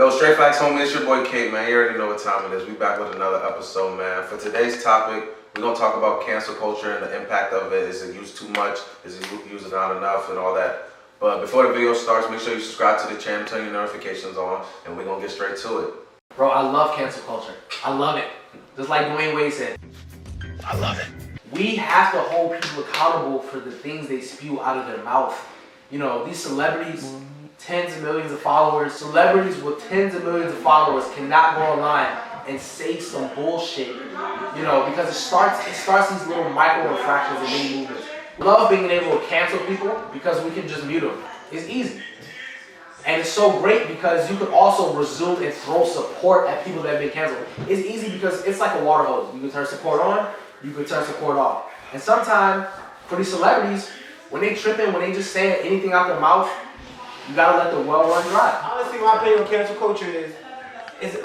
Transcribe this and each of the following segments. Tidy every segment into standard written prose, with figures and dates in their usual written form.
Yo, Straight Facts, homie, it's your boy Kate, man. You already know what time it is. We back with another episode, man. For today's topic, we're going to talk about cancel culture and the impact of it. Is it used too much? Is it used not enough? And all that. But before the video starts, make sure you subscribe to the channel, turn your notifications on, and we're going to get straight to it. Bro, I love cancel culture. I love it. Just like Dwayne Wade said. I love it. We have to hold people accountable for the things they spew out of their mouth. You know, these celebrities, tens of millions of followers, celebrities with tens of millions of followers cannot go online and say some bullshit, you know, because it starts these little micro infractions and mini movements. Love being able to cancel people because we can just mute them. It's easy. And it's so great because you can also resume and throw support at people that have been canceled. It's easy because it's like a water hose. You can turn support on, you can turn support off. And sometimes, for these celebrities, when they tripping, when they just saying anything out their mouth, you gotta let the well run dry. Honestly, my opinion on cancel culture is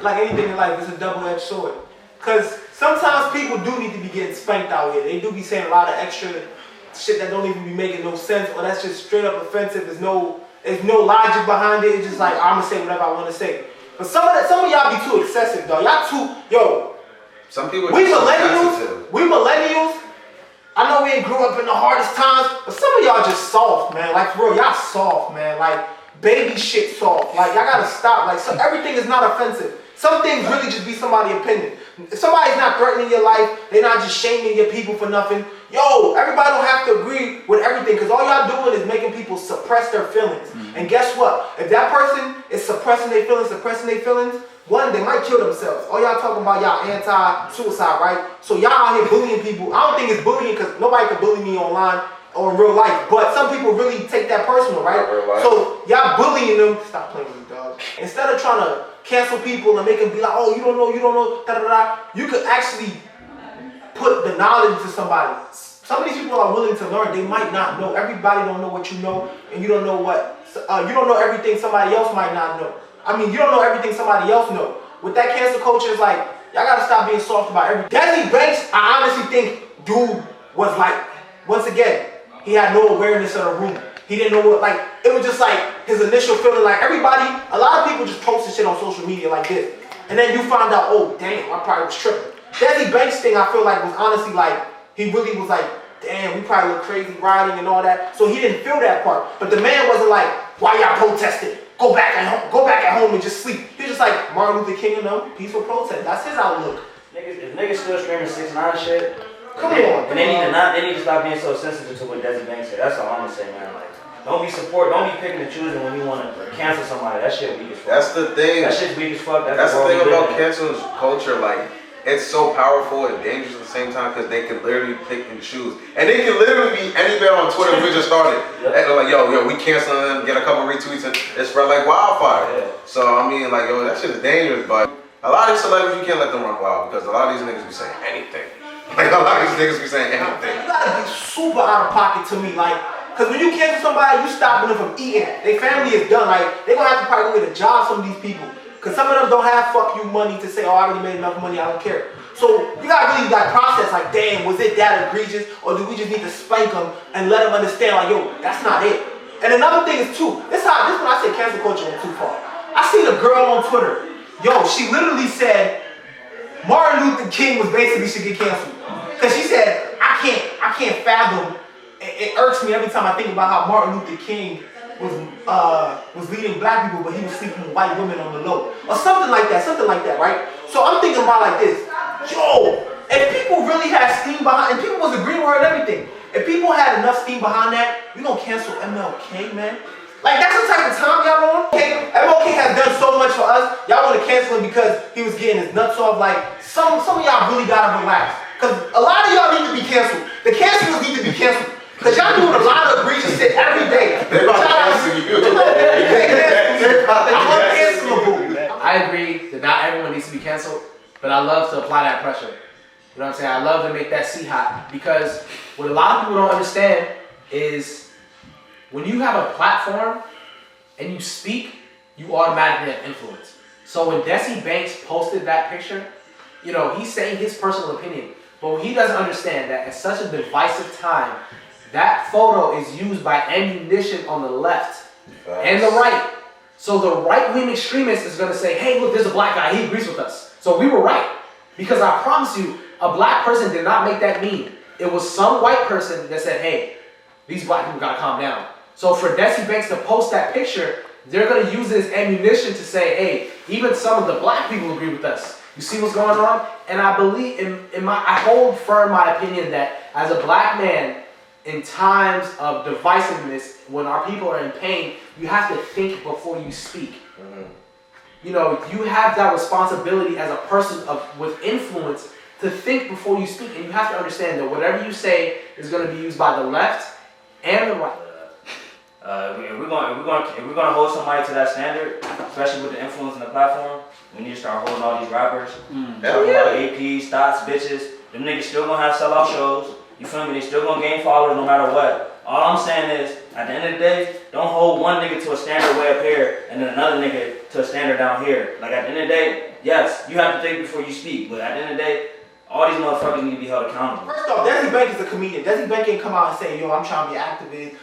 like anything in life, it's a double-edged sword. Because sometimes people do need to be getting spanked out here. They do be saying a lot of extra shit that don't even be making no sense, or that's just straight up offensive. There's no logic behind it. It's just like, I'm gonna say whatever I want to say. But some of y'all be too excessive, though. Y'all too, Some people we millennials, I know we ain't grew up in the hardest times, but some of y'all just soft, man. Like, for real, y'all soft, man. Like, baby shit soft. Like, y'all gotta stop. Like, so everything is not offensive. Some things really just be somebody's opinion. If somebody's not threatening your life, they're not just shaming your people for nothing. Yo, everybody don't have to agree with everything, because all y'all doing is making people suppress their feelings. And guess what? If that person is suppressing their feelings, one, they might kill themselves. All y'all talking about y'all anti-suicide, right? So y'all out here bullying people. I don't think it's bullying, because nobody can bully me online or in real life. But some people really take that personal, right? So y'all bullying them. Stop playing with me, dog. Instead of trying to cancel people and make them be like, oh, you don't know, da da da. You could actually put the knowledge to somebody. Some of these people are willing to learn. They might not know. Everybody don't know what you know, and you don't know everything somebody else might not know. I mean, you don't know everything somebody else know. With that cancel culture, it's like, y'all gotta stop being soft about everything. Desi Banks, I honestly think dude was like, once again, he had no awareness of the room. He didn't know what, like, it was just like his initial feeling. Like, everybody, a lot of people just posted shit on social media like this. And then you find out, oh, damn, I probably was tripping. Desi Banks thing, I feel like, was honestly like, he really was like, damn, we probably look crazy riding and all that. So he didn't feel that part. But the man wasn't like, why y'all protesting? Go back at home and just sleep. He was just like, Martin Luther King and them, peaceful protest. That's his outlook. If niggas still screaming 6ix9ine shit, Come on. They need to stop being so sensitive to what Desi Banks said. That's all I'm gonna say, man. Like, don't be picking and choosing when you want to cancel somebody. That shit weak as fuck. That's the thing. That shit's weak as fuck. That's the thing about cancel culture. Like, it's so powerful and dangerous at the same time, because they can literally pick and choose. And they can literally be anywhere on Twitter. We just started. Yep. And they're like, yo, we canceling them, get a couple retweets, and it spread like wildfire. Yeah. So, I mean, like, yo, that shit is dangerous. But a lot of these celebrities, you can't let them run wild, because a lot of these niggas be saying anything. Like, a lot of these niggas be saying anything. You gotta be super out of pocket to me. Like, because when you cancel somebody, you stopping them from eating. Their family is done. Like, they're gonna have to probably go get a job, some of these people. Because some of them don't have fuck you money to say, oh, I already made enough money, I don't care. So you gotta really like process, like, damn, was it that egregious, or do we just need to spank them and let them understand, like, yo, that's not it. And another thing is too, this when I say cancel culture went too far. I seen a girl on Twitter, yo, she literally said Martin Luther King was basically should get canceled, because she said, I can't fathom. It irks me every time I think about how Martin Luther King was leading black people, but he was sleeping with white women on the low, or something like that, right? So I'm thinking about like this, yo, if people really had steam behind, and people was agreeing with her and everything, if people had enough steam behind that, we gonna cancel MLK, man. Like, that's the type of time y'all on. Okay, MLK has done so much for us. Y'all want to cancel him because he was getting his nuts off. Like, some of y'all really gotta relax, because a lot of y'all need to be canceled. The cancelers need to be canceled. Because y'all doing a lot of egregious shit every day. They're about to cancel you. I'm uncancelable. I agree that not everyone needs to be canceled, but I love to apply that pressure. You know what I'm saying? I love to make that seat hot, because what a lot of people don't understand is when you have a platform and you speak, you automatically have influence. So when Desi Banks posted that picture, you know, he's saying his personal opinion, but he doesn't understand that at such a divisive time, that photo is used by ammunition on the left and the right So the right-wing extremist is going to say, hey, look, there's a black guy. He agrees with us. So we were right. Because I promise you, a black person did not make that meme. It was some white person that said, hey, these black people got to calm down. So for Desi Banks to post that picture, they're going to use it as ammunition to say, hey, even some of the black people agree with us. You see what's going on? And I believe, I hold firm my opinion that as a black man, in times of divisiveness, when our people are in pain, you have to think before you speak. You know, you have that responsibility as a person with influence to think before you speak, and you have to understand that whatever you say is going to be used by the left and the right. If we're gonna hold somebody to that standard, especially with the influence in the platform, we need to start holding all these rappers, talking about APs, thoughts, bitches. Them niggas still gonna have sellout shows. You feel me? They still gonna gain followers no matter what. All I'm saying is, at the end of the day, don't hold one nigga to a standard way up here and then another nigga to a standard down here. Like at the end of the day, yes, you have to think before you speak, but at the end of the day, all these motherfuckers need to be held accountable. First off, Desi Bank is a comedian. Desi Bank ain't come out and say, yo, I'm trying to be an activist,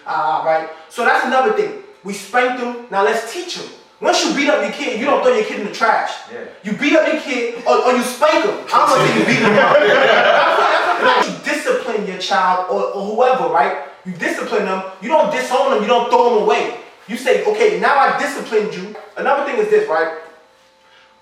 right? So that's another thing. We spanked them, now let's teach them. Once you beat up your kid, you don't throw your kid in the trash. Yeah. You beat up your kid or you spank him. I don't want to say you beat him up. You discipline your child or whoever, right? You discipline them. You don't disown them. You don't throw them away. You say, okay, now I disciplined you. Another thing is this, right?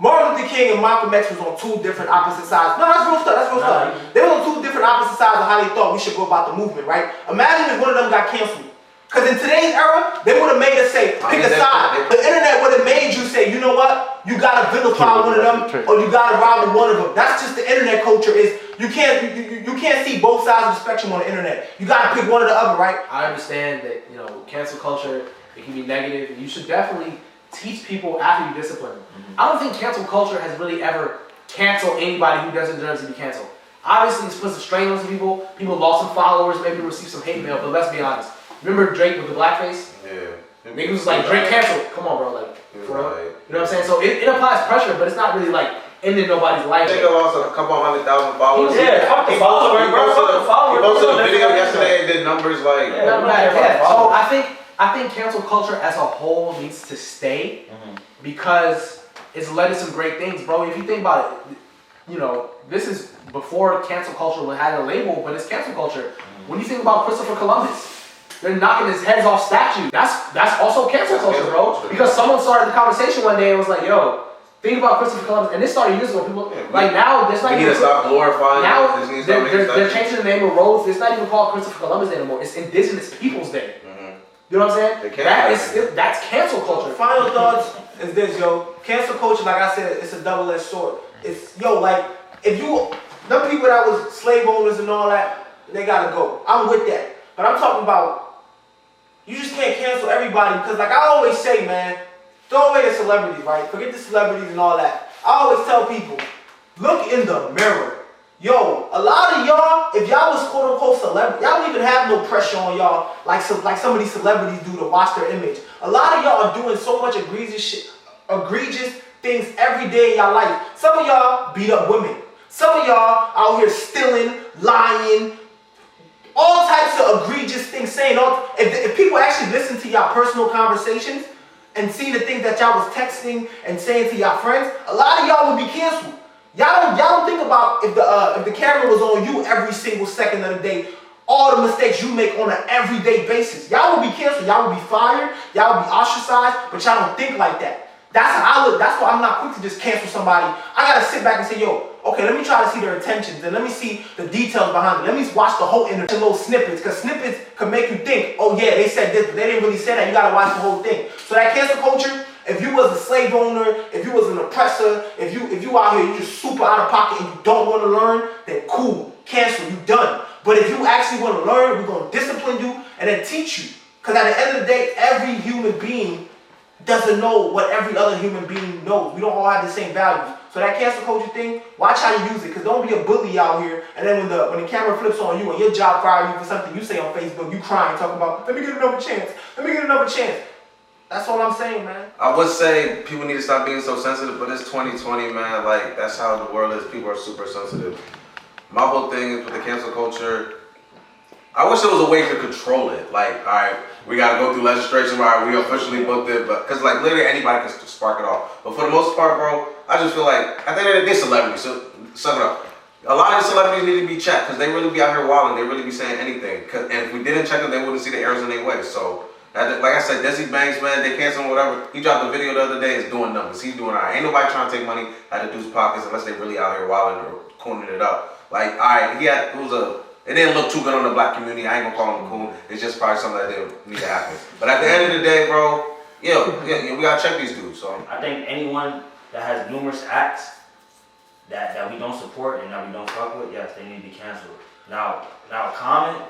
Martin Luther King and Malcolm X was on two different opposite sides. No, that's real stuff. That's real stuff. They were on two different opposite sides of how they thought we should go about the movement, right? Imagine if one of them got canceled. Because in today's era, they would have made us say, pick a side. The internet would have made you say, you know what? You got to vilify one of them or you got to rival one of them. That's just the internet culture is. You can't see both sides of the spectrum on the internet. You got to pick one or the other, right? I understand that, you know, cancel culture, it can be negative. And you should definitely teach people after you discipline them. I don't think cancel culture has really ever canceled anybody who doesn't deserve to be canceled. Obviously, it's put some strain on some people. People lost some followers, maybe received some hate mail, but let's be honest. Remember Drake with the blackface? Yeah. Niggas was like, Drake canceled. Come on, bro. Like, for real. You know what I'm saying? So it applies pressure, but it's not really like ending nobody's life. I think I lost a couple 100,000 followers. Yeah, fuck the followers, bro. Fuck the followers. He posted a video yesterday and did numbers like. So I think cancel culture as a whole needs to stay because it's led to some great things, bro. If you think about it, you know, this is before cancel culture had a label, but it's cancel culture. When you think about Christopher Columbus, they're knocking his heads off statues. That's also cancel culture, bro. Because someone started the conversation one day and was like, yo, think about Christopher Columbus. And this started years ago. People, like now, there's not even... We need to stop glorifying. Now, they're changing the name of roads. It's not even called Christopher Columbus Day anymore. It's Indigenous Peoples Day. You know what I'm saying? That's cancel culture. Final thoughts is this, yo. Cancel culture, like I said, it's a double-edged sword. It's, yo, like, if you... Them people that was slave owners and all that, they gotta go. I'm with that. But I'm talking about... You just can't cancel everybody because, like I always say, man, throw away the celebrities, right? Forget the celebrities and all that. I always tell people, look in the mirror. Yo, a lot of y'all, if y'all was quote-unquote celebrity, y'all don't even have no pressure on y'all like some of these celebrities do to watch their image. A lot of y'all are doing so much egregious things every day in y'all life. Some of y'all beat up women. Some of y'all out here stealing, lying, all types of egregious things saying. If people actually listen to y'all personal conversations and see the things that y'all was texting and saying to y'all friends, a lot of y'all would be canceled. Y'all don't think about if the camera was on you every single second of the day, all the mistakes you make on an everyday basis. Y'all would be canceled. Y'all would be fired. Y'all would be ostracized. But y'all don't think like that. That's how I look. That's why I'm not quick to just cancel somebody. I gotta sit back and say, yo, okay, let me try to see their intentions and let me see the details behind it. Let me watch the whole interview, little snippets, because snippets can make you think, oh yeah, they said this, but they didn't really say that. You gotta watch the whole thing. So that cancel culture, if you was a slave owner, if you was an oppressor, if you out here, you just super out of pocket and you don't want to learn, then cool, cancel, you done. But if you actually want to learn, we're gonna discipline you and then teach you. Because at the end of the day, every human being doesn't know what every other human being knows. We don't all have the same values. So that cancel culture thing, watch how you use it. Because don't be a bully out here. And then when the camera flips on you and your job fires you for something you say on Facebook, you crying, talking about, let me get another chance. Let me get another chance. That's all I'm saying, man. I would say people need to stop being so sensitive, but it's 2020, man. Like, that's how the world is. People are super sensitive. My whole thing is with the cancel culture, I wish there was a way to control it. Like, all right, we gotta go through legislation. All right, we officially booked it, but because like literally anybody can spark it off. But for the most part, bro, I just feel like at the end of the day, celebrities. So sum it up. A lot of the celebrities need to be checked because they really be out here wilding. They really be saying anything. And if we didn't check them, they wouldn't see the errors in their way. So, like I said, Desi Banks, man, they canceled whatever. He dropped a video the other day. Is doing numbers. He's doing all right. Ain't nobody trying to take money out of dude's pockets unless they really out here wilding or cooning it up. Like, all right, it didn't look too good on the black community. I ain't gonna call him a coon. It's just probably something that didn't need to happen. But at the end of the day, bro, we gotta check these dudes. So I think anyone that has numerous acts that we don't support and that we don't fuck with, yes, they need to be canceled. Now comment,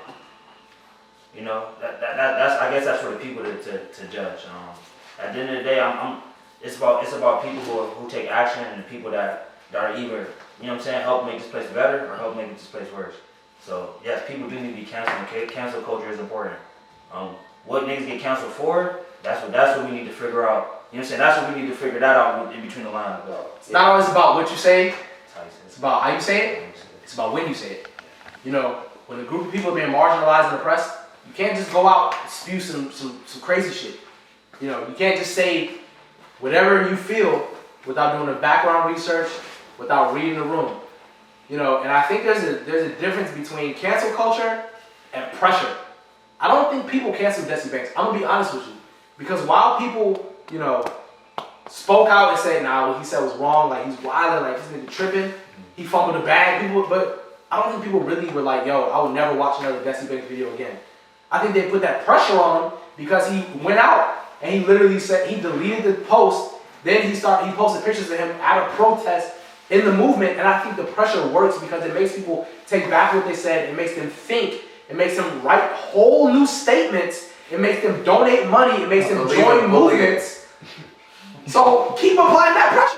you know, that's I guess that's for the people to judge. At the end of the day, it's about people who take action and the people that are either, you know what I'm saying, help make this place better or help make this place worse. So yes, people do need to be canceled. Cancel culture is important. What niggas get canceled for? That's what we need to figure out. You know what I'm saying? That's what we need to figure that out in between the lines. It's not always about what you say. It's about how you say it. It's about when you say it. You know, when a group of people are being marginalized and oppressed, you can't just go out and spew some crazy shit. You know, you can't just say whatever you feel without doing the background research, without reading the room. You know, and I think there's a difference between cancel culture and pressure. I don't think people cancel Desi Banks. I'm gonna be honest with you, because while people, you know, spoke out and said, nah, what he said was wrong, like he's wilding, like this nigga tripping, he fumbled the bag, but I don't think people really were like, yo, I would never watch another Desi Banks video again. I think they put that pressure on him because he went out and he literally said he deleted the post. Then he posted pictures of him at a protest in the movement, and I think the pressure works because it makes people take back what they said. It makes them think. It makes them write whole new statements. It makes them donate money. It makes them join movements. So keep applying that pressure.